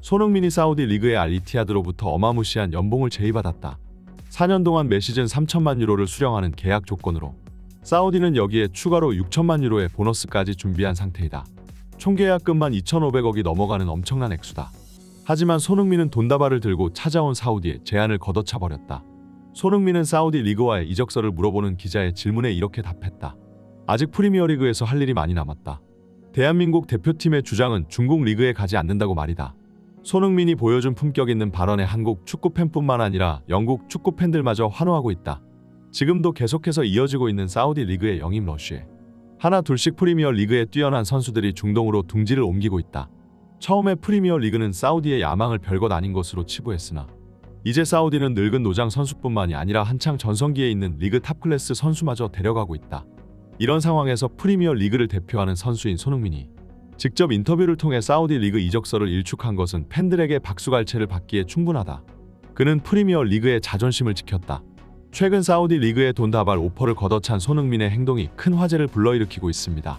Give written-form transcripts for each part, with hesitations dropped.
손흥민이 사우디 리그의 알이티하드로부터 어마무시한 연봉을 제의받았다. 4년 동안 매 시즌 3천만 유로를 수령하는 계약 조건으로 사우디는 여기에 추가로 6천만 유로의 보너스까지 준비한 상태이다. 총계약금만 2,500억이 넘어가는 엄청난 액수다. 하지만 손흥민은 돈다발을 들고 찾아온 사우디에 제안을 걷어차버렸다. 손흥민은 사우디 리그와의 이적설을 물어보는 기자의 질문에 이렇게 답했다. 아직 프리미어리그에서 할 일이 많이 남았다. 대한민국 대표팀의 주장은 중국 리그에 가지 않는다고 말이다. 손흥민이 보여준 품격 있는 발언에 한국 축구팬뿐만 아니라 영국 축구팬들마저 환호하고 있다. 지금도 계속해서 이어지고 있는 사우디 리그의 영입 러쉬에 하나 둘씩 프리미어 리그에 뛰어난 선수들이 중동으로 둥지를 옮기고 있다. 처음에 프리미어 리그는 사우디의 야망을 별것 아닌 것으로 치부했으나 이제 사우디는 늙은 노장 선수뿐만이 아니라 한창 전성기에 있는 리그 탑클래스 선수마저 데려가고 있다. 이런 상황에서 프리미어 리그를 대표하는 선수인 손흥민이 직접 인터뷰를 통해 사우디 리그 이적설을 일축한 것은 팬들에게 박수갈채를 받기에 충분하다. 그는 프리미어 리그의 자존심을 지켰다. 최근 사우디 리그의 돈다발 오퍼를 걷어찬 손흥민의 행동이 큰 화제를 불러일으키고 있습니다.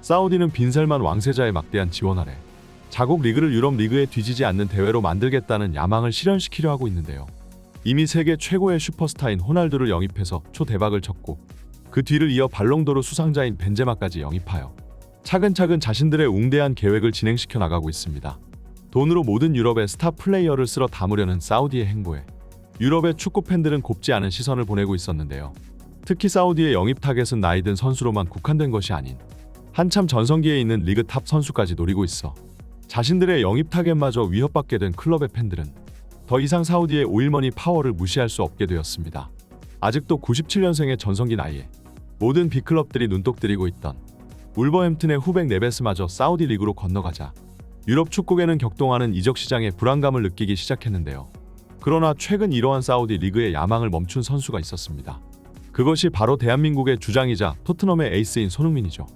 사우디는 빈살만 왕세자의 막대한 지원 아래 자국 리그를 유럽 리그에 뒤지지 않는 대회로 만들겠다는 야망을 실현시키려 하고 있는데요. 이미 세계 최고의 슈퍼스타인 호날두를 영입해서 초대박을 쳤고 그 뒤를 이어 발롱도르 수상자인 벤제마까지 영입하여 차근차근 자신들의 웅대한 계획을 진행시켜 나가고 있습니다. 돈으로 모든 유럽의 스타 플레이어를 쓸어 담으려는 사우디의 행보에 유럽의 축구 팬들은 곱지 않은 시선을 보내고 있었는데요. 특히 사우디의 영입 타겟은 나이 든 선수로만 국한된 것이 아닌 한참 전성기에 있는 리그 탑 선수까지 노리고 있어 자신들의 영입 타겟마저 위협받게 된 클럽의 팬들은 더 이상 사우디의 오일머니 파워를 무시할 수 없게 되었습니다. 아직도 97년생의 전성기 나이에 모든 빅클럽들이 눈독 들이고 있던 울버햄튼의 후백 네베스마저 사우디 리그로 건너가자 유럽 축구계는 격동하는 이적 시장에 불안감을 느끼기 시작했는데요. 그러나 최근 이러한 사우디 리그의 야망을 멈춘 선수가 있었습니다. 그것이 바로 대한민국의 주장이자 토트넘의 에이스인 손흥민이죠.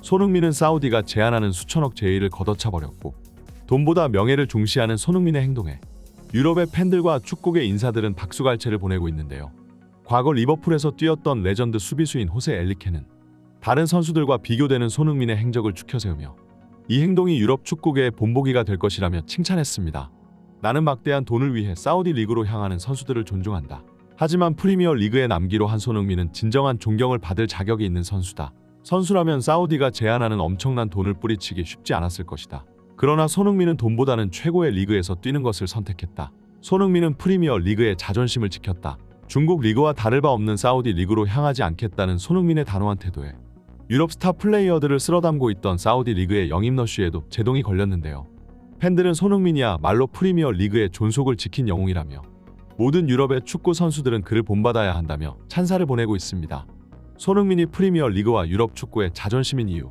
손흥민은 사우디가 제안하는 수천억 제의를 걷어차버렸고 돈보다 명예를 중시하는 손흥민의 행동에 유럽의 팬들과 축구계 인사들은 박수갈채를 보내고 있는데요. 과거 리버풀에서 뛰었던 레전드 수비수인 호세 엘리케는 다른 선수들과 비교되는 손흥민의 행적을 추켜세우며 이 행동이 유럽 축구계의 본보기가 될 것이라며 칭찬했습니다. 나는 막대한 돈을 위해 사우디 리그로 향하는 선수들을 존중한다. 하지만 프리미어 리그에 남기로 한 손흥민은 진정한 존경을 받을 자격이 있는 선수다. 선수라면 사우디가 제안하는 엄청난 돈을 뿌리치기 쉽지 않았을 것이다. 그러나 손흥민은 돈보다는 최고의 리그에서 뛰는 것을 선택했다. 손흥민은 프리미어 리그의 자존심을 지켰다. 중국 리그와 다를 바 없는 사우디 리그로 향하지 않겠다는 손흥민의 단호한 태도에 유럽 스타 플레이어들을 쓸어담고 있던 사우디 리그의 영입 러쉬에도 제동이 걸렸는데요. 팬들은 손흥민이야 말로 프리미어 리그의 존속을 지킨 영웅이라며 모든 유럽의 축구 선수들은 그를 본받아야 한다며 찬사를 보내고 있습니다. 손흥민이 프리미어 리그와 유럽 축구의 자존심인 이유,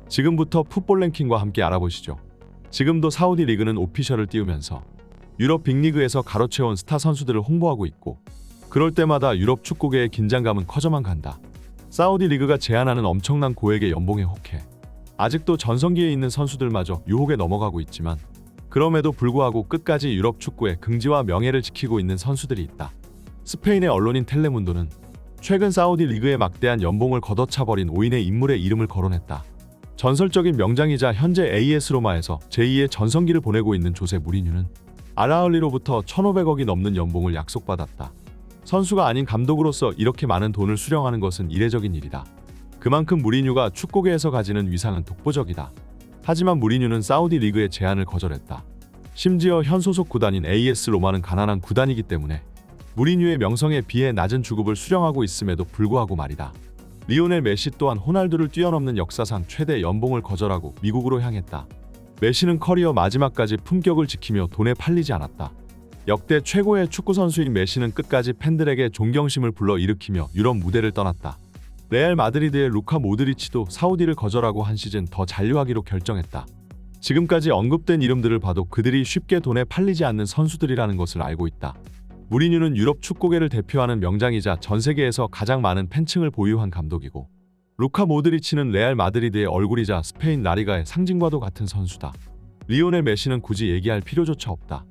지금부터 풋볼 랭킹과 함께 알아보시죠. 지금도 사우디 리그는 오피셜을 띄우면서 유럽 빅리그에서 가로채운 스타 선수들을 홍보하고 있고 그럴 때마다 유럽 축구계의 긴장감은 커져만 간다. 사우디 리그가 제안하는 엄청난 고액의 연봉에 혹해 아직도 전성기에 있는 선수들마저 유혹에 넘어가고 있지만 그럼에도 불구하고 끝까지 유럽 축구의 긍지와 명예를 지키고 있는 선수들이 있다. 스페인의 언론인 텔레문도는 최근 사우디 리그의 막대한 연봉을 걷어차버린 5인의 인물의 이름을 거론했다. 전설적인 명장이자 현재 AS 로마에서 제2의 전성기를 보내고 있는 조세 무리뉴는 알라흘리로부터 1,500억이 넘는 연봉을 약속받았다. 선수가 아닌 감독으로서 이렇게 많은 돈을 수령하는 것은 이례적인 일이다. 그만큼 무리뉴가 축구계에서 가지는 위상은 독보적이다. 하지만 무리뉴는 사우디 리그의 제안을 거절했다. 심지어 현 소속 구단인 AS 로마는 가난한 구단이기 때문에 무리뉴의 명성에 비해 낮은 주급을 수령하고 있음에도 불구하고 말이다. 리오넬 메시 또한 호날두를 뛰어넘는 역사상 최대 연봉을 거절하고 미국으로 향했다. 메시는 커리어 마지막까지 품격을 지키며 돈에 팔리지 않았다. 역대 최고의 축구 선수인 메시는 끝까지 팬들에게 존경심을 불러일으키며 유럽 무대를 떠났다. 레알 마드리드의 루카 모드리치도 사우디를 거절하고 한 시즌 더 잔류하기로 결정했다. 지금까지 언급된 이름들을 봐도 그들이 쉽게 돈에 팔리지 않는 선수들이라는 것을 알고 있다. 무리뉴는 유럽 축구계를 대표하는 명장이자 전 세계에서 가장 많은 팬층을 보유한 감독이고 루카 모드리치는 레알 마드리드의 얼굴이자 스페인 라리가의 상징과도 같은 선수다. 리오넬 메시는 굳이 얘기할 필요조차 없다.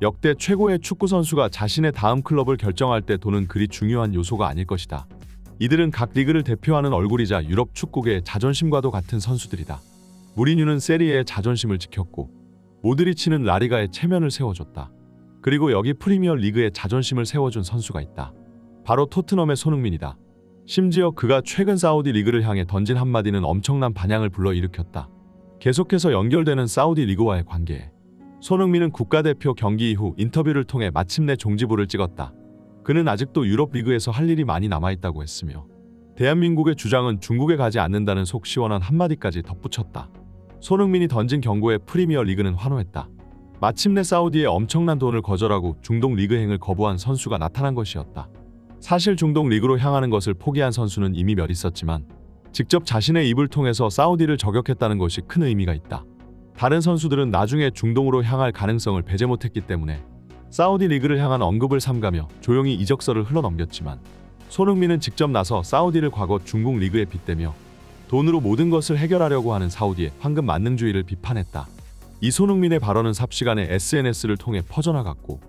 역대 최고의 축구 선수가 자신의 다음 클럽을 결정할 때 돈은 그리 중요한 요소가 아닐 것이다. 이들은 각 리그를 대표하는 얼굴이자 유럽 축구계의 자존심과도 같은 선수들이다. 무리뉴는 세리에의 자존심을 지켰고 모드리치는 라리가의 체면을 세워줬다. 그리고 여기 프리미어 리그의 자존심을 세워준 선수가 있다. 바로 토트넘의 손흥민이다. 심지어 그가 최근 사우디 리그를 향해 던진 한마디는 엄청난 반향을 불러일으켰다. 계속해서 연결되는 사우디 리그와의 관계에 손흥민은 국가대표 경기 이후 인터뷰를 통해 마침내 종지부를 찍었다. 그는 아직도 유럽 리그에서 할 일이 많이 남아있다고 했으며 대한민국의 주장은 중국에 가지 않는다는 속 시원한 한마디까지 덧붙였다. 손흥민이 던진 경고에 프리미어 리그는 환호했다. 마침내 사우디의 엄청난 돈을 거절하고 중동 리그행을 거부한 선수가 나타난 것이었다. 사실 중동 리그로 향하는 것을 포기한 선수는 이미 몇 있었지만 직접 자신의 입을 통해서 사우디를 저격했다는 것이 큰 의미가 있다. 다른 선수들은 나중에 중동으로 향할 가능성을 배제 못했기 때문에 사우디 리그를 향한 언급을 삼가며 조용히 이적서를 흘러넘겼지만 손흥민은 직접 나서 사우디를 과거 중국 리그에 빗대며 돈으로 모든 것을 해결하려고 하는 사우디의 황금 만능주의를 비판했다. 이 손흥민의 발언은 삽시간에 SNS를 통해 퍼져나갔고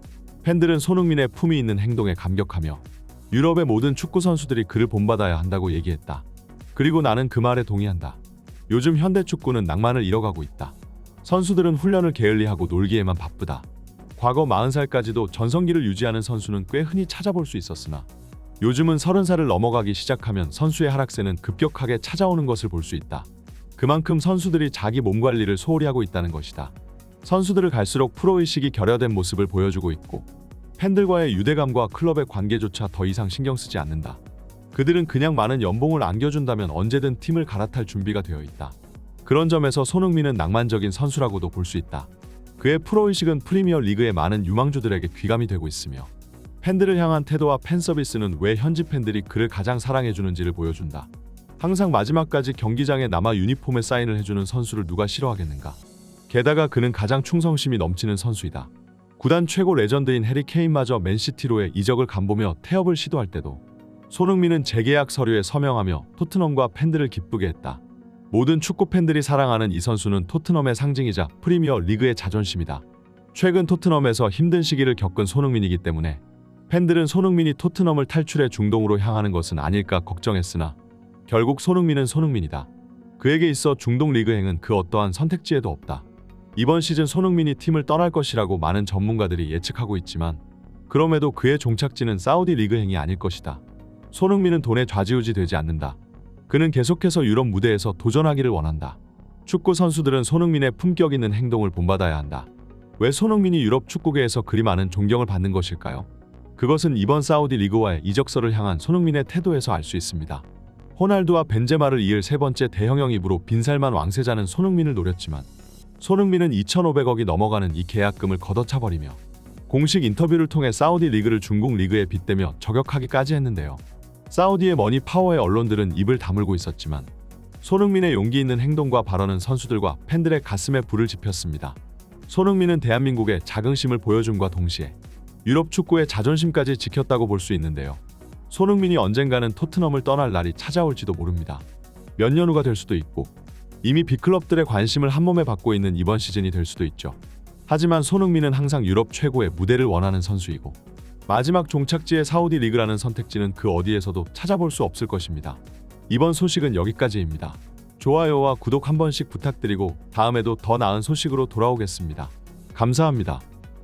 팬들은 손흥민의 품위 있는 행동에 감격하며 유럽의 모든 축구 선수들이 그를 본받아야 한다고 얘기했다. 그리고 나는 그 말에 동의한다. 요즘 현대 축구는 낭만을 잃어가고 있다. 선수들은 훈련을 게을리하고 놀기에만 바쁘다. 과거 40살까지도 전성기를 유지하는 선수는 꽤 흔히 찾아볼 수 있었으나 요즘은 30살을 넘어가기 시작하면 선수의 하락세는 급격하게 찾아오는 것을 볼 수 있다. 그만큼 선수들이 자기 몸 관리를 소홀히 하고 있다는 것이다. 선수들을 갈수록 프로의식이 결여된 모습을 보여주고 있고 팬들과의 유대감과 클럽의 관계조차 더 이상 신경 쓰지 않는다. 그들은 그냥 많은 연봉을 안겨준다면 언제든 팀을 갈아탈 준비가 되어 있다. 그런 점에서 손흥민은 낭만적인 선수라고도 볼 수 있다. 그의 프로의식은 프리미어 리그의 많은 유망주들에게 귀감이 되고 있으며 팬들을 향한 태도와 팬서비스는 왜 현지 팬들이 그를 가장 사랑해주는지를 보여준다. 항상 마지막까지 경기장에 남아 유니폼에 사인을 해주는 선수를 누가 싫어하겠는가. 게다가 그는 가장 충성심이 넘치는 선수이다. 구단 최고 레전드인 해리 케인마저 맨시티로의 이적을 간보며 태업을 시도할 때도 손흥민은 재계약 서류에 서명하며 토트넘과 팬들을 기쁘게 했다. 모든 축구 팬들이 사랑하는 이 선수는 토트넘의 상징이자 프리미어 리그의 자존심이다. 최근 토트넘에서 힘든 시기를 겪은 손흥민이기 때문에 팬들은 손흥민이 토트넘을 탈출해 중동으로 향하는 것은 아닐까 걱정했으나 결국 손흥민은 손흥민이다. 그에게 있어 중동 리그행은 그 어떠한 선택지에도 없다. 이번 시즌 손흥민이 팀을 떠날 것이라고 많은 전문가들이 예측하고 있지만 그럼에도 그의 종착지는 사우디 리그행이 아닐 것이다. 손흥민은 돈에 좌지우지 되지 않는다. 그는 계속해서 유럽 무대에서 도전하기를 원한다. 축구 선수들은 손흥민의 품격 있는 행동을 본받아야 한다. 왜 손흥민이 유럽 축구계에서 그리 많은 존경을 받는 것일까요? 그것은 이번 사우디 리그와의 이적서를 향한 손흥민의 태도에서 알 수 있습니다. 호날두와 벤제마를 이을 세 번째 대형 영입으로 빈살만 왕세자는 손흥민을 노렸지만 손흥민은 2,500억이 넘어가는 이 계약금을 걷어차버리며 공식 인터뷰를 통해 사우디 리그를 중국 리그에 빗대며 저격하기까지 했는데요. 사우디의 머니 파워의 언론들은 입을 다물고 있었지만 손흥민의 용기 있는 행동과 발언은 선수들과 팬들의 가슴에 불을 지폈습니다. 손흥민은 대한민국의 자긍심을 보여줌과 동시에 유럽 축구의 자존심까지 지켰다고 볼 수 있는데요. 손흥민이 언젠가는 토트넘을 떠날 날이 찾아올지도 모릅니다. 몇 년 후가 될 수도 있고 이미 빅클럽들의 관심을 한몸에 받고 있는 이번 시즌이 될 수도 있죠. 하지만 손흥민은 항상 유럽 최고의 무대를 원하는 선수이고 마지막 종착지의 사우디 리그라는 선택지는 그 어디에서도 찾아볼 수 없을 것입니다. 이번 소식은 여기까지입니다. 좋아요와 구독 한 번씩 부탁드리고 다음에도 더 나은 소식으로 돌아오겠습니다. 감사합니다.